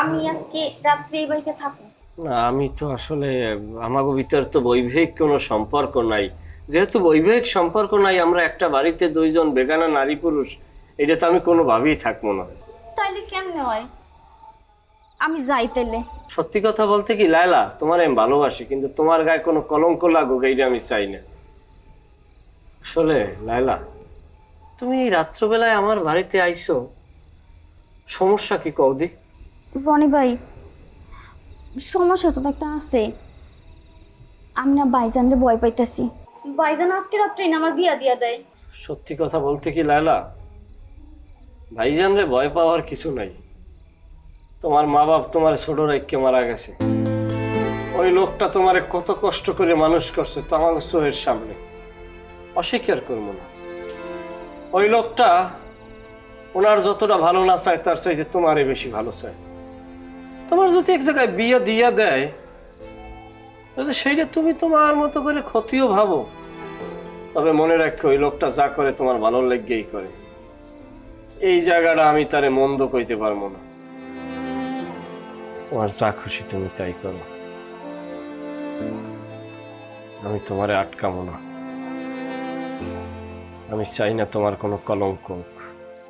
আমি আজকে রাত্রে এই বাড়িতে থাকবো। না, আমি তো আসলে আমাগো ভিতর তো বৈবাহিক কোনো সম্পর্ক নাই। যেহেতু বৈবাহিক সম্পর্ক নাই, আমরা একটা বাড়িতে দুইজন বেগানা নারী পুরুষ, এটা তো আমি কোনোভাবেই থাকবো না। তাইলে কেমনে হয়? আমি যাই তাইলে। সত্যি কথা বলতে কি লায়লা, তোমার আমি ভালোবাসি, কিন্তু তোমার গায়ে কোনো কলঙ্ক লাগুক এইটা আমি চাই না। আসলে লায়লা, তুমি এই রাত্রবেলায় আমার বাড়িতে আইছো, সমস্যা কি কওদি? রনি ভাই, সমস্যা তো একটা আছে। আমি না ভাইজানরে ভয় পাইতাছি। ভাইজান আজকে রাত্রেই না আমার বিয়া দিয়া দেয়। সত্যি কথা বলতে কি লায়লা, ভাইজান রে ভয় পাওয়ার কিছু নাই। তোমার মা বাপ তোমার ছোট রাইখকে মারা গেছে। ওই লোকটা তোমারে কত কষ্ট করে মানুষ করছে তো আমার চোখের সামনে, অস্বীকার করবো না। ওই লোকটা ওনার যতটা ভালো না চায় তার চাইতে তোমারই বেশি ভালো চায়। তোমার যদি এক জায়গায় বিয়ে দিয়া দেয়, যদি সেইটা তুমি তোমার মতো করে ক্ষতিও ভাবো, তবে মনে রাখো ওই লোকটা যা করে তোমার ভালো লেগেই করে। এই জায়গাটা আমি তারে মন্দ কইতে পারবো না। তোমার যা খুশি তুমি তাই করো, আমি তোমারে আটকাবো না। আমি চাই না তোমার কোনো কলঙ্ক হোক।